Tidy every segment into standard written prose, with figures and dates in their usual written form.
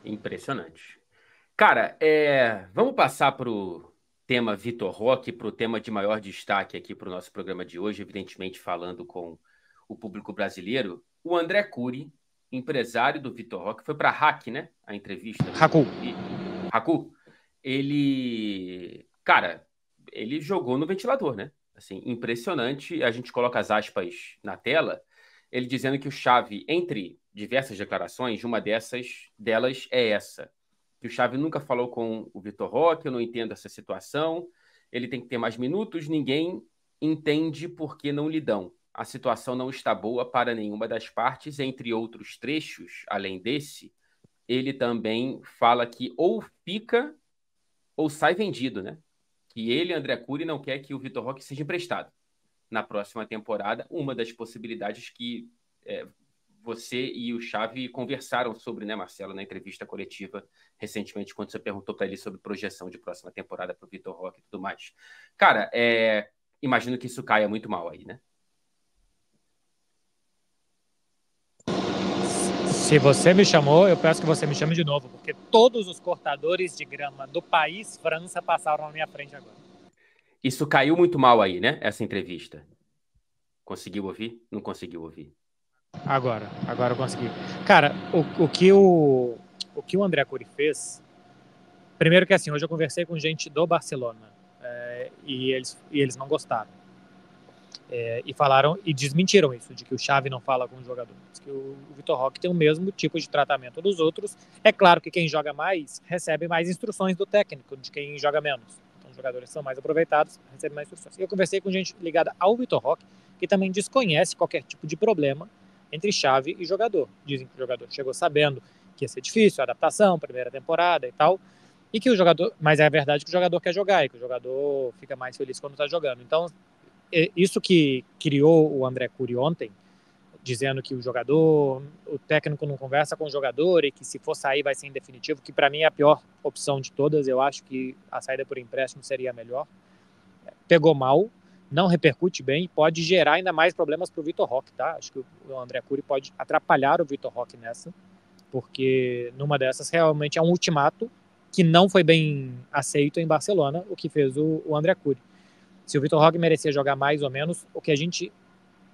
Impressionante. Cara, vamos passar para o tema Vitor Roque, para o tema de maior destaque aqui para o nosso programa de hoje, evidentemente falando com o público brasileiro. O André Cury, empresário do Vitor Roque, foi para a Hack, né? A entrevista do Haku. Haku. Cara, ele jogou no ventilador, né? Assim, impressionante. A gente coloca as aspas na tela, ele dizendo que o Xavi, entre diversas declarações, uma delas é essa, que o Xavi nunca falou com o Vitor Roque, eu não entendo essa situação, ele tem que ter mais minutos, ninguém entende por que não lhe dão. A situação não está boa para nenhuma das partes, entre outros trechos, além desse, ele também fala que ou fica ou sai vendido, né? Que ele, André Cury, não quer que o Vitor Roque seja emprestado na próxima temporada, uma das possibilidades que você e o Xavi conversaram sobre, né, Marcelo, na entrevista coletiva recentemente, quando você perguntou para ele sobre projeção de próxima temporada para o Vitor Roque e tudo mais. Cara, imagino que isso caia muito mal aí, né? Se você me chamou, eu peço que você me chame de novo, porque todos os cortadores de grama do país França passaram na minha frente agora. Isso caiu muito mal aí, né? Essa entrevista. Conseguiu ouvir? Não conseguiu ouvir. Agora eu consegui. Cara, o que o André Cury fez, primeiro que assim, hoje eu conversei com gente do Barcelona e eles não gostaram. E falaram e desmentiram isso, de que o Xavi não fala com os jogadores, que o Vitor Roque tem o mesmo tipo de tratamento dos outros. É claro que quem joga mais recebe mais instruções do técnico, de quem joga menos. Então os jogadores são mais aproveitados, recebem mais instruções. E eu conversei com gente ligada ao Vitor Roque, que também desconhece qualquer tipo de problema entre Xavi e jogador. Dizem que o jogador chegou sabendo que ia ser difícil, a adaptação, primeira temporada e tal, e que o jogador, mas é a verdade que o jogador quer jogar e que o jogador fica mais feliz quando está jogando. Então isso que criou o André Cury ontem, dizendo que o técnico não conversa com o jogador e que se for sair vai ser em definitivo, que para mim é a pior opção de todas. Eu acho que a saída por empréstimo seria a melhor. Pegou mal, não repercute bem e pode gerar ainda mais problemas para o Vitor Roque, tá? Acho que o André Cury pode atrapalhar o Vitor Roque nessa, porque numa dessas realmente é um ultimato que não foi bem aceito em Barcelona, o que fez o André Cury. Se o Vitor Roque merecia jogar mais ou menos, o que a gente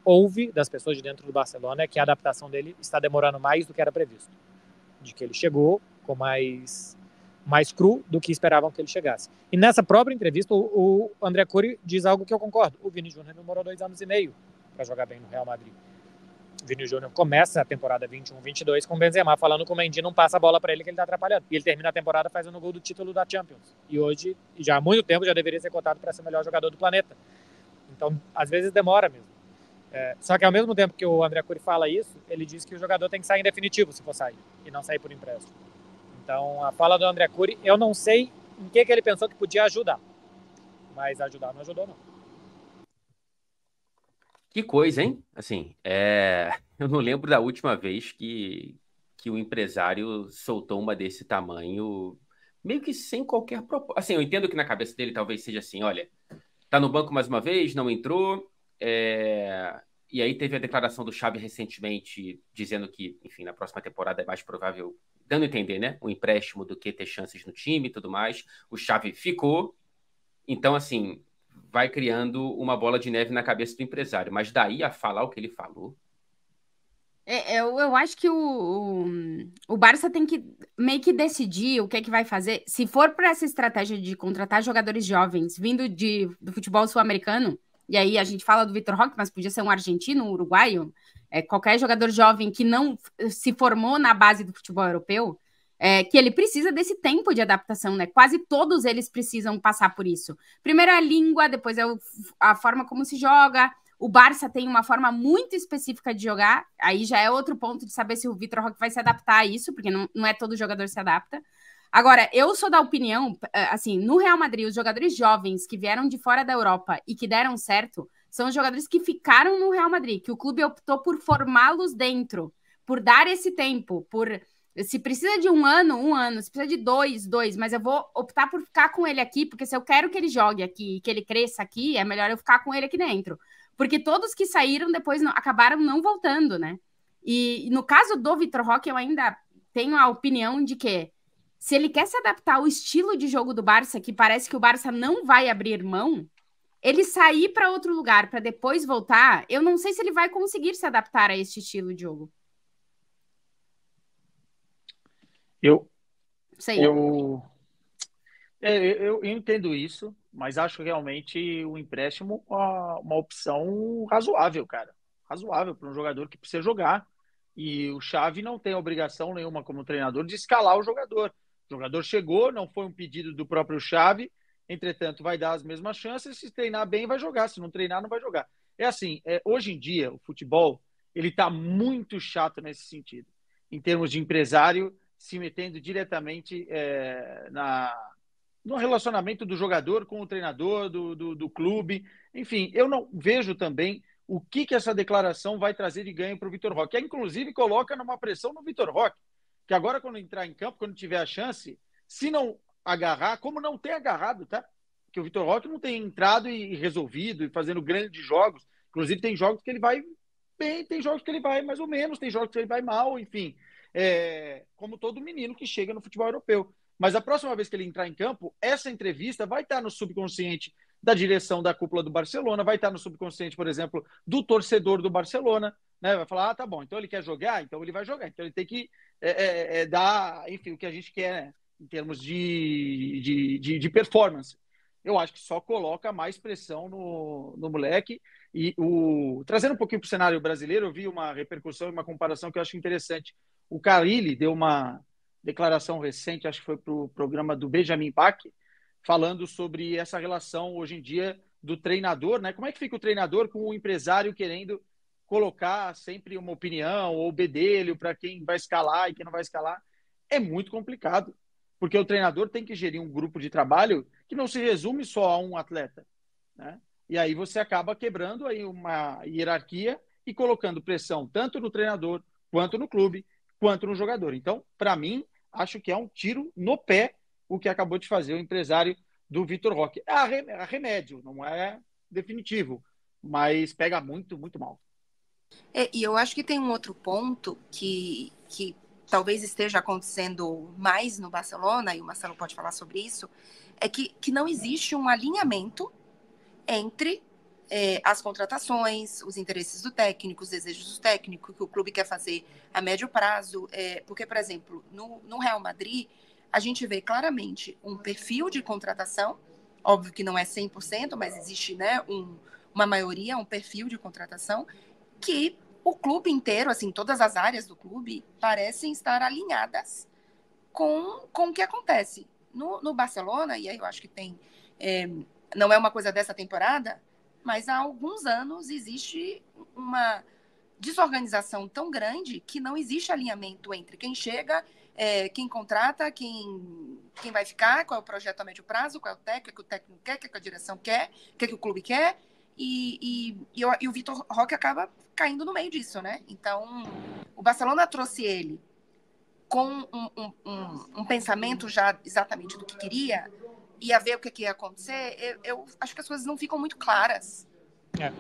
ouve das pessoas de dentro do Barcelona é que a adaptação dele está demorando mais do que era previsto. De que ele chegou com mais cru do que esperavam que ele chegasse. E nessa própria entrevista, o André Cury diz algo que eu concordo. O Vini Júnior demorou 2 anos e meio para jogar bem no Real Madrid. O Vini Júnior começa a temporada 21-22 com o Benzema, falando que o Mendy não passa a bola para ele, que ele está atrapalhando. E ele termina a temporada fazendo o gol do título da Champions. E hoje, já há muito tempo, já deveria ser cotado para ser o melhor jogador do planeta. Então, às vezes demora mesmo. Só que ao mesmo tempo que o André Cury fala isso, ele diz que o jogador tem que sair em definitivo se for sair, e não sair por empréstimo. Então, a fala do André Cury, eu não sei em que ele pensou que podia ajudar. Mas ajudar não ajudou, não. Que coisa, hein? Assim, eu não lembro da última vez que o empresário soltou uma desse tamanho, meio que sem qualquer propósito. Assim, eu entendo que na cabeça dele talvez seja assim, olha, tá no banco mais uma vez, não entrou, e aí teve a declaração do Xavi recentemente dizendo que, enfim, na próxima temporada é mais provável, dando a entender, né, um empréstimo do que ter chances no time e tudo mais. O Xavi ficou, então, assim, vai criando uma bola de neve na cabeça do empresário. Mas daí a falar o que ele falou. Eu acho que o Barça tem que meio que decidir o que é que vai fazer. Se for para essa estratégia de contratar jogadores jovens vindo do futebol sul-americano, e aí a gente fala do Vitor Roque, mas podia ser um argentino, um uruguaio, qualquer jogador jovem que não se formou na base do futebol europeu, que ele precisa desse tempo de adaptação, né? Quase todos eles precisam passar por isso. Primeiro é a língua, depois é a forma como se joga. O Barça tem uma forma muito específica de jogar, aí já é outro ponto de saber se o Vitor Roque vai se adaptar a isso, porque não é todo jogador que se adapta. Agora, eu sou da opinião, assim, no Real Madrid, os jogadores jovens que vieram de fora da Europa e que deram certo, são os jogadores que ficaram no Real Madrid, que o clube optou por formá-los dentro, por dar esse tempo, se precisa de um ano, se precisa de dois, mas eu vou optar por ficar com ele aqui, porque se eu quero que ele jogue aqui, que ele cresça aqui, é melhor eu ficar com ele aqui dentro. Porque todos que saíram depois acabaram não voltando, né? E no caso do Vitor Roque, eu ainda tenho a opinião de que se ele quer se adaptar ao estilo de jogo do Barça, que parece que o Barça não vai abrir mão, ele sair para outro lugar para depois voltar, eu não sei se ele vai conseguir se adaptar a este estilo de jogo. Eu Sei. Eu entendo isso, mas acho realmente o empréstimo uma opção razoável, cara. Razoável para um jogador que precisa jogar. E o Xavi não tem obrigação nenhuma como treinador de escalar o jogador. O jogador chegou, não foi um pedido do próprio Xavi, entretanto vai dar as mesmas chances, se treinar bem vai jogar, se não treinar não vai jogar. É assim, hoje em dia o futebol ele está muito chato nesse sentido, em termos de empresário se metendo diretamente no relacionamento do jogador com o treinador, do clube. Enfim, eu não vejo também o que essa declaração vai trazer de ganho para o Vitor Roque. Inclusive, coloca numa pressão no Vitor Roque, que agora, quando entrar em campo, quando tiver a chance, se não agarrar, como não tem agarrado, tá? Que o Vitor Roque não tem entrado e resolvido e fazendo grandes jogos. Inclusive, tem jogos que ele vai bem, tem jogos que ele vai mais ou menos, tem jogos que ele vai mal, enfim. Como todo menino que chega no futebol europeu. Mas a próxima vez que ele entrar em campo, essa entrevista vai estar no subconsciente da direção da cúpula do Barcelona, vai estar no subconsciente, por exemplo, do torcedor do Barcelona, né? Vai falar, tá bom, então ele quer jogar, então ele vai jogar. Então ele tem que dar, enfim, o que a gente quer, né? Em termos de performance. Eu acho que só coloca mais pressão no moleque. E trazendo um pouquinho para o cenário brasileiro, eu vi uma repercussão e uma comparação que eu acho interessante. O Carille deu uma declaração recente, acho que foi para o programa do Benjamin Bach, falando sobre essa relação hoje em dia do treinador, né? Como é que fica o treinador com o empresário querendo colocar sempre uma opinião ou bedelho para quem vai escalar e quem não vai escalar? É muito complicado, porque o treinador tem que gerir um grupo de trabalho que não se resume só a um atleta, né? E aí você acaba quebrando aí uma hierarquia e colocando pressão tanto no treinador, quanto no clube, quanto no jogador. Então, para mim, acho que é um tiro no pé o que acabou de fazer o empresário do Vitor Roque. É remédio, não é definitivo, mas pega muito, muito mal. E eu acho que tem um outro ponto que talvez esteja acontecendo mais no Barcelona, e o Marcelo pode falar sobre isso, é que não existe um alinhamento entre as contratações, os interesses do técnico, os desejos do técnico, que o clube quer fazer a médio prazo. Porque, por exemplo, no Real Madrid, a gente vê claramente um perfil de contratação, óbvio que não é 100%, mas existe, né, uma maioria, um perfil de contratação, que o clube inteiro, assim, todas as áreas do clube, parecem estar alinhadas com o que acontece. No Barcelona, e aí eu acho que tem... não é uma coisa dessa temporada, mas há alguns anos existe uma desorganização tão grande que não existe alinhamento entre quem chega, quem contrata, quem vai ficar, qual é o projeto a médio prazo, qual é o técnico, o técnico quer, o que a direção quer, o que o clube quer, e o Vitor Roque acaba caindo no meio disso, né? Então, o Barcelona trouxe ele com um pensamento já exatamente do que queria, ia ver o que ia acontecer. Eu acho que as coisas não ficam muito claras.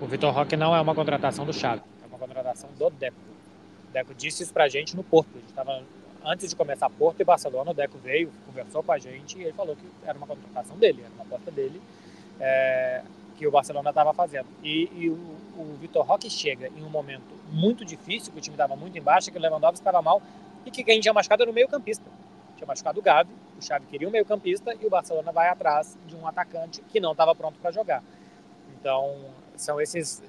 O Vitor Roque não é uma contratação do Xavi, é uma contratação do Deco. O Deco disse isso pra gente no Porto. A gente estava antes de começar Porto e Barcelona, o Deco veio, conversou com a gente e ele falou que era uma contratação dele, era uma aposta dele, que o Barcelona estava fazendo. E o Vitor Roque chega em um momento muito difícil, que o time estava muito embaixo, que o Lewandowski estava mal e que quem tinha machucado era o meio-campista. Tinha machucado o Gavi, o Xavi queria um meio-campista e o Barcelona vai atrás de um atacante que não estava pronto para jogar. Então, são esses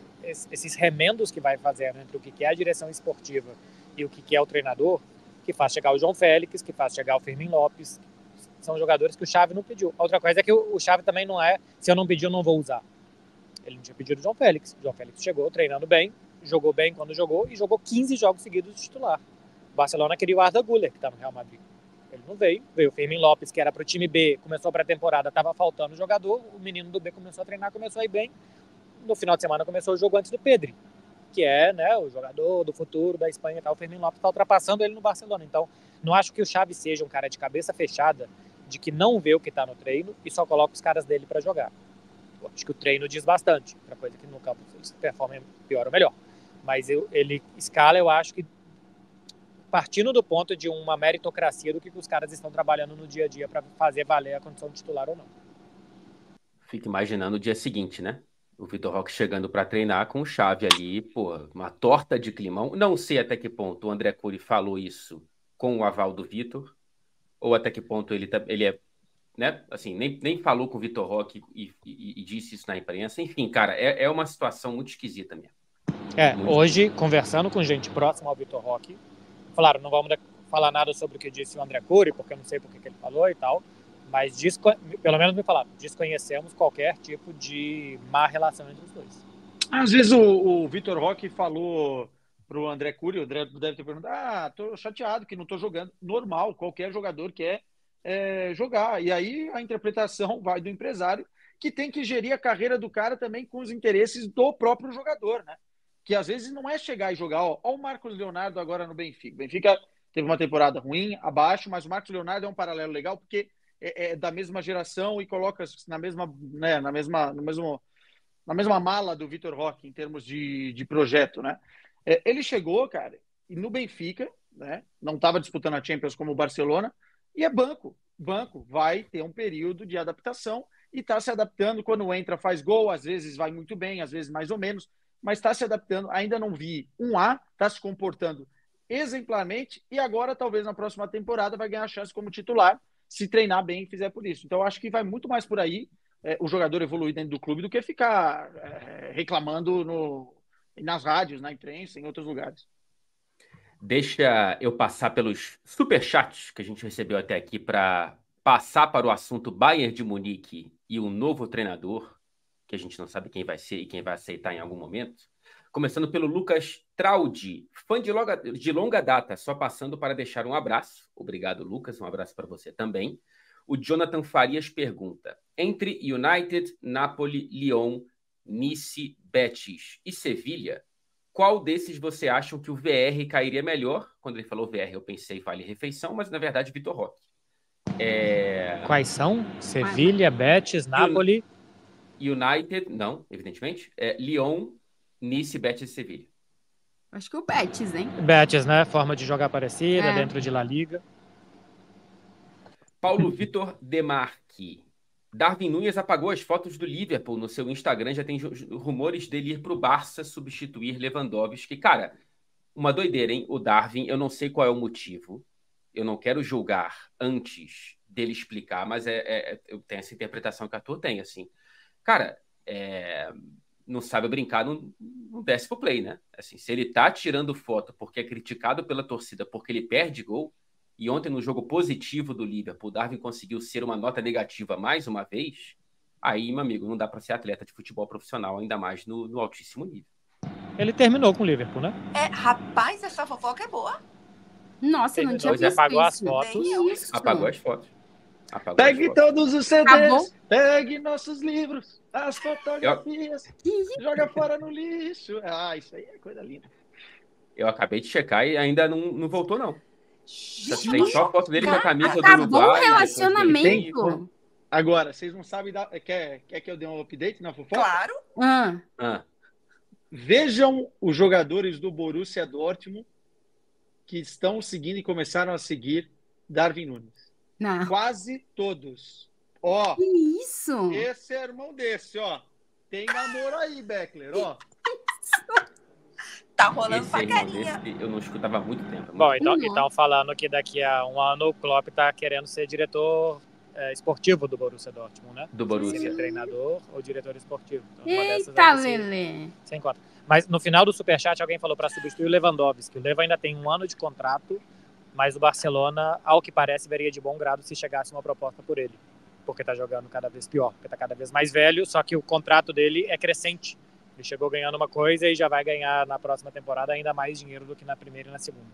remendos que vai fazendo entre o que é a direção esportiva e o que é o treinador, que faz chegar o João Félix, que faz chegar o Fermín Lopes. São jogadores que o Xavi não pediu. Outra coisa é que o Xavi também não é, se eu não pedir, eu não vou usar. Ele não tinha pedido o João Félix. O João Félix chegou treinando bem, jogou bem quando jogou e jogou 15 jogos seguidos de titular. O Barcelona queria o Arda Güler, que está no Real Madrid. Ele não veio. Veio o Fermín Lopes, que era para o time B, começou a pré-temporada, estava faltando jogador. O menino do B começou a treinar, começou a ir bem. No final de semana começou o jogo antes do Pedri, que é, né, o jogador do futuro da Espanha. O Fermín Lopes está ultrapassando ele no Barcelona. Então, não acho que o Xavi seja um cara de cabeça fechada, de que não vê o que está no treino e só coloca os caras dele para jogar. Eu acho que o treino diz bastante. Outra coisa que no campo eles performem pior ou melhor. Mas ele escala, eu acho que partindo do ponto de uma meritocracia do que os caras estão trabalhando no dia a dia para fazer valer a condição de titular ou não. Fico imaginando o dia seguinte, né? O Vitor Roque chegando para treinar com o Xavi ali, pô, uma torta de climão. Não sei até que ponto o André Cury falou isso com o aval do Vitor, ou até que ponto ele é, né? Assim, nem falou com o Vitor Roque e disse isso na imprensa. Enfim, cara, é uma situação muito esquisita mesmo. Hoje, conversando com gente próxima ao Vitor Roque, falaram, não vamos falar nada sobre o que disse o André Cury, porque eu não sei porque que ele falou e tal, mas pelo menos me falaram, desconhecemos qualquer tipo de má relação entre os dois. Às vezes o Vitor Roque falou pro André Cury, o André deve ter perguntado, tô chateado que não tô jogando. Normal, qualquer jogador quer jogar. E aí a interpretação vai do empresário, que tem que gerir a carreira do cara também com os interesses do próprio jogador, né? Que às vezes não é chegar e jogar. Ó o Marcos Leonardo agora no Benfica. O Benfica teve uma temporada ruim, abaixo, mas o Marcos Leonardo é um paralelo legal, porque é da mesma geração e coloca na mesma mala do Vitor Roque em termos de projeto, né? Ele chegou, cara, e no Benfica, né? Não estava disputando a Champions como o Barcelona, e é banco. Banco vai ter um período de adaptação e está se adaptando. Quando entra, faz gol, às vezes vai muito bem, às vezes mais ou menos, mas está se adaptando. Ainda não vi está se comportando exemplarmente e agora, talvez na próxima temporada, vai ganhar a chance como titular, se treinar bem e fizer por isso. Então, eu acho que vai muito mais por aí o jogador evoluir dentro do clube do que ficar reclamando nas rádios, na imprensa, em outros lugares. Deixa eu passar pelos superchats que a gente recebeu até aqui para passar para o assunto Bayern de Munique e o novo treinador, que a gente não sabe quem vai ser e quem vai aceitar em algum momento. Começando pelo Lucas Traudi, fã de longa data, só passando para deixar um abraço. Obrigado, Lucas, um abraço para você também. O Jonathan Farias pergunta, entre United, Napoli, Lyon, Nice, Betis e Sevilha, qual desses você acha que o VR cairia melhor? Quando ele falou VR, eu pensei Vale Refeição, mas na verdade Vitor Roque. Quais são? Sevilha, Betis, Napoli... United, não, evidentemente. Lyon, Nice, Betis e Sevilha. Acho que o Betis, hein? Betis, né? Forma de jogar parecida, dentro de La Liga. Paulo Vitor Demarque. Darwin Núñez apagou as fotos do Liverpool no seu Instagram. Já tem rumores dele ir para o Barça substituir Lewandowski. Cara, uma doideira, hein? O Darwin, eu não sei qual é o motivo. Eu não quero julgar antes dele explicar, mas eu tenho essa interpretação que a Arthur tem, assim. Cara, não sabe brincar, não desce pro play, né? Assim, se ele tá tirando foto porque é criticado pela torcida, porque ele perde gol, e ontem no jogo positivo do Liverpool, o Darwin conseguiu ser uma nota negativa mais uma vez, aí, meu amigo, não dá para ser atleta de futebol profissional, ainda mais no altíssimo nível. Ele terminou com o Liverpool, né? Rapaz, essa fofoca é boa. Nossa, eu não tinha visto apagou isso. as fotos. Apagou as fotos. Pegue todos os CDs, Acabou. pegue nossos livros, as fotografias, joga fora no lixo. Isso aí é coisa linda. Eu acabei de checar e ainda não voltou, não. Tem só a foto dele com a camisa do Acabou Uruguai. o relacionamento. Agora, vocês não sabem... Quer que eu dê um update na fofoca? Claro. Vejam os jogadores do Borussia Dortmund que estão seguindo e começaram a seguir Darwin Núñez. Não. Quase todos. Que isso? Esse é irmão desse, ó. Tem namoro aí, Beckler, ó. Tá rolando paquerinha. Eu não escutava há muito tempo. Bom, então falando que daqui a um ano o Klopp tá querendo ser diretor esportivo do Borussia Dortmund, né? Do Borussia. Ser treinador ou diretor esportivo. Então, Eita, Lelê. Sem conta. Mas no final do superchat alguém falou para substituir o Lewandowski. O Lewa ainda tem 1 ano de contrato, mas o Barcelona, ao que parece, veria de bom grado se chegasse uma proposta por ele. Porque tá jogando cada vez pior, porque tá cada vez mais velho, só que o contrato dele é crescente. Ele chegou ganhando uma coisa e já vai ganhar na próxima temporada ainda mais dinheiro do que na primeira e na segunda.